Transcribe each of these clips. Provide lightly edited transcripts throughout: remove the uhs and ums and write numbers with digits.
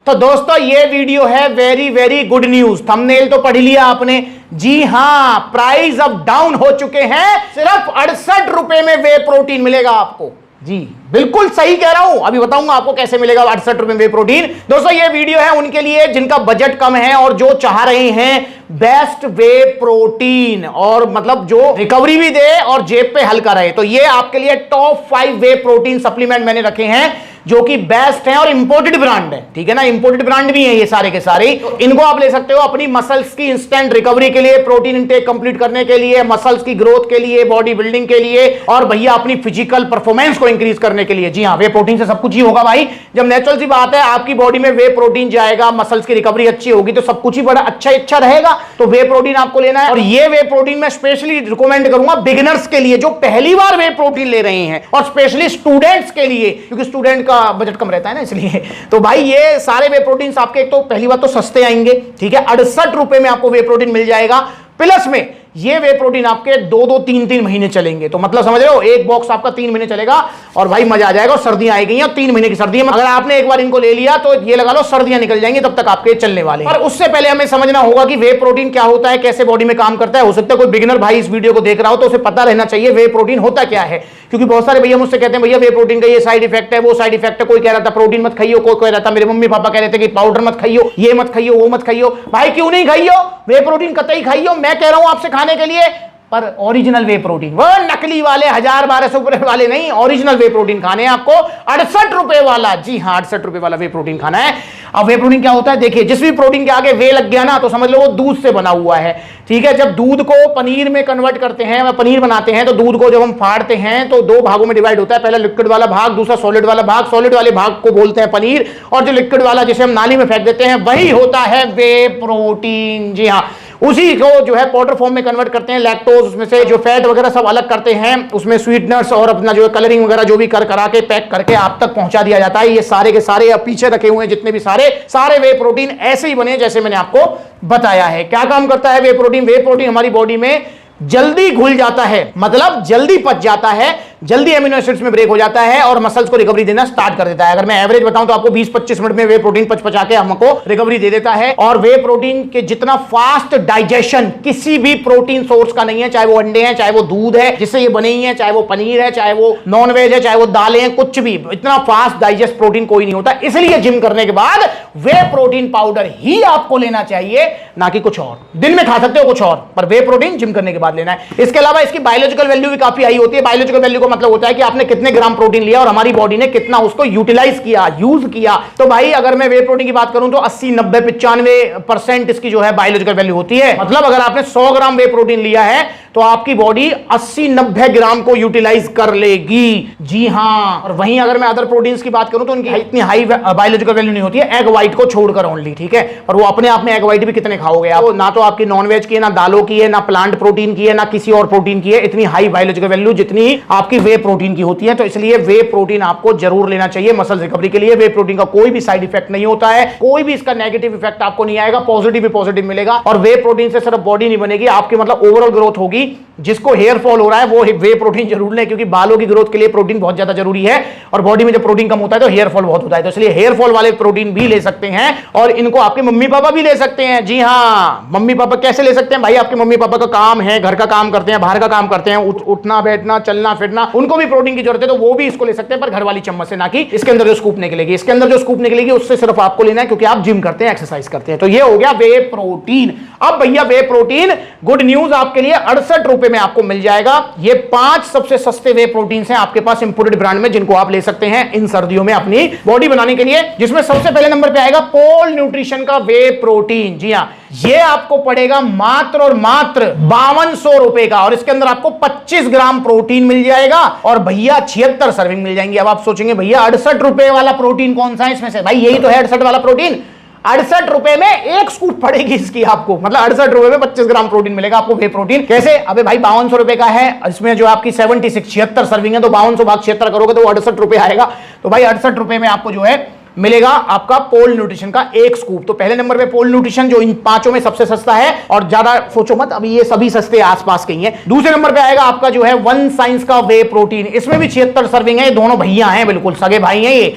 तो दोस्तों ये वीडियो है very very good news. Thumbnail तो पढ़ लिया आपने। जी हां, प्राइस अब डाउन हो चुके हैं। सिर्फ 68 रुपए में वे प्रोटीन मिलेगा आपको। जी बिल्कुल सही कह रहा हूं, अभी बताऊंगा आपको कैसे मिलेगा 68 रुपए में वे प्रोटीन। दोस्तों ये वीडियो है उनके लिए जिनका बजट कम है और जो चाह रहे हैं बेस्ट वे प्रोटीन, और मतलब जो रिकवरी भी दे और जेब पे हल्का रहे। तो ये आपके लिए टॉप 5 वे प्रोटीन सप्लीमेंट मैंने रखे हैं जो कि बेस्ट हैं और इंपोर्टेड ब्रांड है। ठीक है ना, इंपोर्टेड ब्रांड भी है ये सारे के सारे। तो इनको आप ले सकते हो अपनी मसल्स की इंस्टेंट रिकवरी के लिए, प्रोटीन इंटेक कंप्लीट करने के लिए, मसल्स की ग्रोथ के लिए, बॉडी बिल्डिंग के लिए, और भैया अपनी फिजिकल परफॉर्मेंस को इंक्रीज करने के लिए। जी हाँ, वे प्रोटीन से सब कुछ ही होगा भाई। जब नेचुरल सी बात है आपकी बॉडी में वे प्रोटीन जाएगा, मसल्स की रिकवरी अच्छी होगी तो सब कुछ ही बड़ा अच्छा रहेगा। तो वे प्रोटीन आपको लेना है। और ये वे प्रोटीन मैं स्पेशली रिकमेंड करूंगा बिगिनर्स के लिए जो पहली बार वे प्रोटीन ले रहे हैं, और स्पेशली स्टूडेंट्स के लिए, क्योंकि स्टूडेंट का बजट कम रहता है ना, इसलिए। तो भाई ये सारे वे प्रोटीन आपके एक तो पहली बात तो सस्ते आएंगे। ठीक है, 68 रुपए में आपको वे प्रोटीन मिल जाएगा। प्लस में ये वे प्रोटीन आपके 2-2, 3-3 महीने चलेंगे। तो मतलब समझ रहे हो, एक बॉक्स आपका 3 महीने चलेगा और भाई मजा आ जाएगा। और सर्दियां आई गई हैं, 3 महीने की सर्दियां, अगर आपने एक बार इनको ले लिया तो ये लगा लो सर्दियां निकल जाएंगी, तब तक आपके चलने वाले हैं। पर उससे पहले हमें समझना होगा कि वे प्रोटीन क्या होता है, कैसे बॉडी में काम करता है। हो सकता है कोई बिगिनर भाई इस वीडियो को देख रहा हो तो उसे पता रहना चाहिए वे प्रोटीन होता क्या है। क्योंकि बहुत सारे भैया मुझसे कहते हैं भैया वे प्रोटीन का ये साइड इफेक्ट है, वो साइड इफेक्ट है। कोई कह रहा था प्रोटीन मत खाइयो, कोई कह रहा था, मेरे मम्मी पापा कह रहे थे कि पाउडर मत खाइयो, ये मत खाइयो, वो मत खाइयो। भाई क्यों नहीं खाइयो, वे प्रोटीन कतई खाइयो। मैं कह रहा हूं आपसे खाने के लिए, पर ओरिजिनल वे प्रोटीन, वो नकली वाले 1000-1200 रुपए वाले नहीं, ओरिजिनल वे प्रोटीन खाने हैं आपको। 68 रुपए वाला, जी हाँ 68 रुपए वाला वे प्रोटीन खाना है। अब वे प्रोटीन क्या होता है देखिए, जिस भी प्रोटीन के आगे वे लग गया ना तो समझ लो वो दूध से बना हुआ है। ठीक है, जब दूध को पनीर में कन्वर्ट करते हैं, पनीर बनाते हैं, तो दूध को जब हम फाड़ते हैं तो 2 भागों में डिवाइड होता है। पहला लिक्विड वाला भाग, दूसरा सॉलिड वाला भाग। सॉलिड वाले भाग को बोलते हैं पनीर, और जो लिक्विड वाला जिसे हम नाली में फेंक देते हैं वही होता है वे प्रोटीन। जी हाँ, उसी को जो है पाउडर फॉर्म में कन्वर्ट करते हैं, लैक्टोज, उसमें से जो फैट वगैरह सब अलग करते हैं, उसमें स्वीटनर्स और अपना जो है कलरिंग वगैरह जो भी करा के पैक करके आप तक पहुंचा दिया जाता है। ये सारे के सारे अब पीछे रखे हुए हैं जितने भी सारे वे प्रोटीन ऐसे ही बने जैसे मैंने आपको बताया है। क्या काम करता है वे प्रोटीन? वे प्रोटीन हमारी बॉडी में जल्दी घुल जाता है, मतलब जल्दी पच जाता है, जल्दी एमिनो एसिड्स में ब्रेक हो जाता है और मसल्स को रिकवरी देना स्टार्ट कर देता है। अगर मैं एवरेज बताऊं तो आपको 20-25 मिनट में वे प्रोटीन पचा के हमको रिकवरी दे देता है। और वे प्रोटीन के जितना फास्ट डाइजेशन किसी भी प्रोटीन सोर्स का नहीं है, चाहे वो अंडे हैं, चाहे वो दूध है जिससे ये बने ही है, चाहे वो पनीर है, चाहे वो नॉन वेज है, चाहे वो दालें हैं, कुछ भी इतना फास्ट डाइजेस्ट प्रोटीन कोई नहीं होता। इसलिए जिम करने के बाद वे प्रोटीन पाउडर ही आपको लेना चाहिए, ना कि कुछ और। दिन में खा सकते हो कुछ और, पर वे प्रोटीन जिम करने के बाद लेना है। इसके अलावा इसकी बायोलॉजिकल वैल्यू भी काफी हाई होती है। बायोलॉजिकल वैल्यू का मतलब होता है कि आपने कितने ग्राम प्रोटीन लिया और हमारी बॉडी ने कितना उसको यूटिलाइज किया, यूज किया। तो भाई अगर मैं वे प्रोटीन की बात करूं तो 80, 90, 95% इसकी जो है बायोलॉजिकल वैल्यू होती है। मतलब अगर आपने 100 ग्राम वे प्रोटीन लिया है तो आपकी बॉडी 80-90 ग्राम को यूटिलाइज कर लेगी। जी हां, और वहीं अगर मैं अदर प्रोटीन्स की बात करूं तो उनकी इतनी हाई बायोलॉजिकल वैल्यू नहीं होती है, एग व्हाइट को छोड़कर ओनली। ठीक है, और वो अपने आप में एग व्हाइट भी कितने खाओगे आप? ना तो आपकी नॉनवेज की है, ना दालों की है, ना प्लांट प्रोटीन की है, ना किसी और प्रोटीन की है इतनी हाई बायोलॉजिकल वैल्यू जितनी आपकी वे प्रोटीन की होती है। तो इसलिए वे प्रोटीन आपको जरूर लेना चाहिए मसल रिकवरी के लिए। वे प्रोटीन का कोई भी साइड इफेक्ट नहीं होता है, कोई भी इसका नेगेटिव इफेक्ट आपको नहीं आएगा, पॉजिटिव ही पॉजिटिव मिलेगा। और वे प्रोटीन से सिर्फ बॉडी नहीं बनेगी, आपकी मतलब ओवरऑल ग्रोथ होगी। जिसको हेयर फॉल हो रहा है वो वे प्रोटीन जरूर ले, क्योंकि बालों की ग्रोथ के लिए प्रोटीन बहुत ज्यादा जरूरी है, और बॉडी में जब प्रोटीन कम होता है तो हेयर फॉल बहुत होता है। तो इसलिए हेयर फॉल वाले प्रोटीन भी ले सकते हैं, और इनको आपके मम्मी पापा भी ले सकते हैं। जी हाँ, मम्मी पापा कैसे ले सकते हैं भाई? आपके मम्मी पापा का काम है, घर का काम करते हैं, बाहर का काम करते हैं, उठना बैठना चलना फिरना, उनको भी प्रोटीन की जरूरत है, तो वो भी इसको ले सकते हैं, पर घर वाली चम्मच से, ना कि इसके अंदर जो स्कूप निकलेगी। इसके अंदर जो स्कूप निकलेगी उससे सिर्फ आपको लेना है, क्योंकि आप जिम करते हैं, एक्सरसाइज करते हैं। तो ये हो गया वे प्रोटीन। अब भैया वे प्रोटीन गुड न्यूज आपके लिए 68 रुपए में आपको मिल जाएगा। ये 5 सबसे सस्ते वे प्रोटीन हैं आपके पास इंपोर्टेड ब्रांड में, जिनको आप ले सकते हैं इन सर्दियों में अपनी बॉडी बनाने के लिए। जिसमें सबसे पहले नंबर पे आएगा पोल न्यूट्रिशन का वे प्रोटीन। जी हां, ये आपको पड़ेगा मात्र और मात्र 5200 रुपए का, और इसके अंदर आपको 25 ग्राम प्रोटीन मिल जाएगा और भैया 76 सर्विंग मिल जाएंगी। अब आप सोचेंगे भैया 68 रुपए वाला प्रोटीन कौन सा है इसमें से? भाई यही तो है 68 वाला प्रोटीन। 68 रुपए में एक स्कूप पड़ेगी इसकी आपको, मतलब 68 रुपए में 25 ग्राम प्रोटीन मिलेगा आपको वे प्रोटीन। कैसे? अबे भाई 5200 रुपए का है, इसमें जो आपकी 76 सर्विंग है, तो 5200 भाग 76 करोगे तो 68 रुपए आएगा। तो भाई 68 रुपए में आपको जो है मिलेगा आपका पोल न्यूट्रिशन का एक स्कूप। तो पहले नंबर पे पोल न्यूट्रिशन जो इन पांचों में सबसे सस्ता है, और ज्यादा सोचो मत, अभी ये सभी सस्ते आसपास के ही हैं। दूसरे नंबर पे आएगा आपका जो है वन साइंस का वे प्रोटीन, इसमें भी 76 सर्विंग है। दोनों भैया हैं, बिल्कुल सगे भाई हैं, ये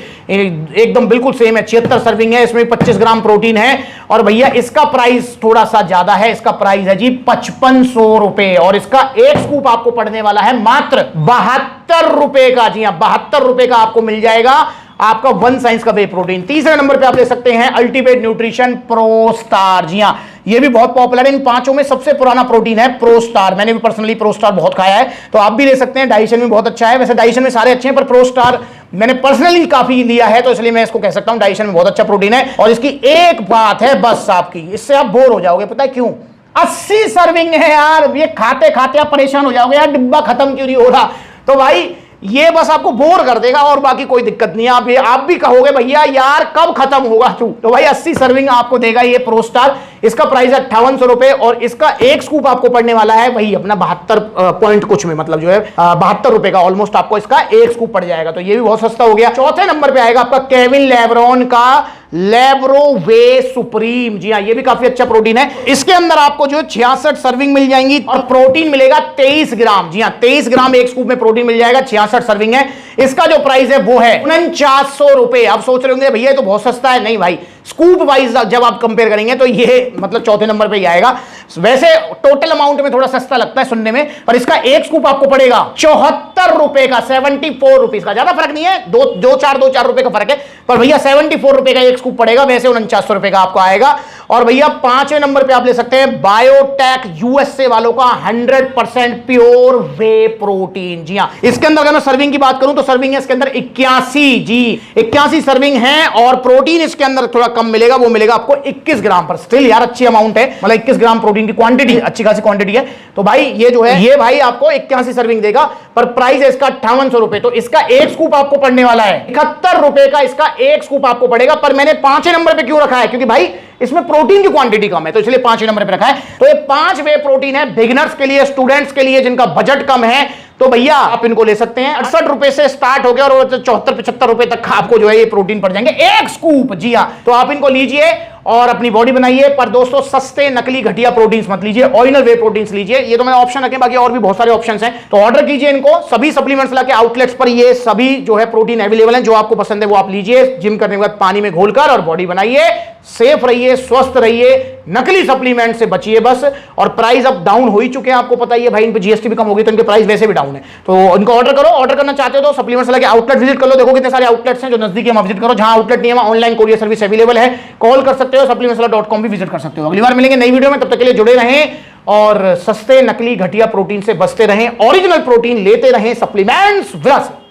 एकदम बिल्कुल सेम है। 76 सर्विंग है, इसमें 25 ग्राम प्रोटीन है। और भैया इसका प्राइस थोड़ा सा ज्यादा है, इसका प्राइस है जी 5500 रुपए, और इसका एक स्कूप आपको पड़ने वाला है मात्र 72 रुपए का। जी हां, 72 रुपए का आपको मिल जाएगा आपका वन साइंस का वे प्रोटीन। तीसरे नंबर पे आप ले सकते हैं अल्टीमेट न्यूट्रिशन प्रो स्टार। जी हां, ये भी बहुत पॉपुलर है। इन पांचों में सबसे पुराना प्रोटीन है प्रो स्टार। मैंने भी पर्सनली प्रो स्टार बहुत खाया है, तो आप भी ले सकते हैं। डाइजेशन में बहुत अच्छा है, वैसे डाइजेशन में सारे अच्छे हैं, पर प्रो स्टार मैंने पर्सनली काफी लिया है, तो इसलिए मैं इसको कह सकता हूं डाइजेशन में बहुत अच्छा प्रोटीन है। और इसकी एक बात है बस आपकी, इससे आप बोर हो जाओगे, पता है क्यों? 80 सर्विंग है यार, ये खाते खाते आप परेशान हो जाओगे, यार डिब्बा खत्म क्यों नहीं हो रहा। तो भाई ये बस आपको बोर कर देगा, और बाकी कोई दिक्कत नहीं है। आप भी कहोगे भैया यार कब खत्म होगा तू। तो भाई 80 सर्विंग आपको देगा ये प्रो स्टार। इसका प्राइस है 5800 रुपए, और इसका एक स्कूप आपको पड़ने वाला है वही अपना 72 पॉइंट कुछ में, मतलब जो है 72 रुपए का ऑलमोस्ट आपको इसका एक स्कूप पड़ जाएगा। तो ये भी बहुत सस्ता हो गया। चौथे नंबर पे आएगा आपका केविन लेब्रॉन का लेब्रो वे सुप्रीम। जी हाँ, ये भी काफी अच्छा प्रोटीन है। इसके अंदर आपको जो 66 सर्विंग मिल जाएंगी, और प्रोटीन मिलेगा 23 ग्राम। जी हाँ, 23 ग्राम एक स्कूप में प्रोटीन मिल जाएगा, 66 सर्विंग है। इसका जो प्राइस है वो है 4900 रुपए। आप सोच रहे होंगे भैया ये तो बहुत सस्ता है। नहीं भाई, स्कूप वाइज जब आप कंपेयर करेंगे तो ये मतलब चौथे नंबर पे ही आएगा। वैसे टोटल अमाउंट में थोड़ा सस्ता लगता है सुनने में, पर इसका एक स्कूप आपको पड़ेगा 74 रुपए का, 74 रुपीज का। ज्यादा फर्क नहीं है, दो चार रुपए का फर्क है, पर भैया 74 रुपए का एक स्कूप पड़ेगा। वैसे 4900 रुपए का आपको आएगा। और भैया पांचवें नंबर पे आप ले सकते हैं बायोटेक यूएसए वालों का 100% प्योर वे प्रोटीन। जी हाँ, इसके अंदर अगर मैं सर्विंग की बात करूं तो सर्विंग है इसके अंदर 81। जी 81 सर्विंग है, और प्रोटीन इसके अंदर थोड़ा कम मिलेगा, वो मिलेगा आपको 21 ग्राम पर। स्टिल यार अच्छी अमाउंट है, मतलब 21 ग्राम प्रोटीन की क्वांटिटी, अच्छी खासी क्वांटिटी है। तो भाई ये जो है ये भाई आपको 81 सर्विंग देगा, पर प्राइस है इसका 5800 रुपए। तो इसका एक स्कूप आपको पड़ने वाला है 71 रुपए का, इसका एक स्कूप आपको पड़ेगा। पर मैंने पांचवें नंबर पे क्यों रखा है? क्योंकि भाई इसमें प्रोटीन की क्वांटिटी कम है, तो इसलिए पांचवें नंबर पे रखा है। तो ये 5 वे प्रोटीन है बिगिनर्स के लिए, स्टूडेंट्स के लिए जिनका बजट कम है, तो भैया आप इनको ले सकते हैं। 68 रुपए से स्टार्ट हो गया, और 74-75 रुपए तक आपको जो है ये प्रोटीन पड़ जाएंगे एक स्कूप। जी हाँ, तो आप इनको लीजिए और अपनी बॉडी बनाइए। पर दोस्तों सस्ते नकली घटिया प्रोटीन्स मत लीजिए, ओरिजिनल वे प्रोटीन्स लीजिए। ये तो मैंने ऑप्शन रखे, बाकी और भी बहुत सारे ऑप्शंस हैं, तो ऑर्डर कीजिए इनको। सभी सप्लीमेंट्स लाके आउटलेट्स पर ये सभी जो है प्रोटीन अवेलेबल हैं। जो आपको पसंद है वो आप लीजिए, जिम करने के बाद पानी में घोलकर, और बॉडी बनाइए। सेफ रहिए, स्वस्थ रहिए, नकली सप्लीमेंट से बचिए बस। और प्राइस अब डाउन हो ही चुके हैं, आपको पता ही है भाई, इन पे जीएसटी भी कम होगी, तो इनके प्राइस वैसे भी डाउन है। तो इनको ऑर्डर करो। ऑर्डर करना चाहते हो तो सप्लीमेंट्स लाके आउटलेट विजिट कर लो। देखो कितने सारे आउटलेट्स हैं जो नजदीक है, वहां विजिट करो। जहां आउटलेट नहीं है वहां ऑनलाइन कोरियर सर्विस अवेलेबल है, कॉल कर सकते हो। supplementswala.com भी विजिट कर सकते हो। अगली बार मिलेंगे नई वीडियो में, तब तक के लिए जुड़े रहें और सस्ते नकली घटिया प्रोटीन से बचते रहें, ओरिजिनल प्रोटीन लेते रहें सप्लीमेंट्स विला से।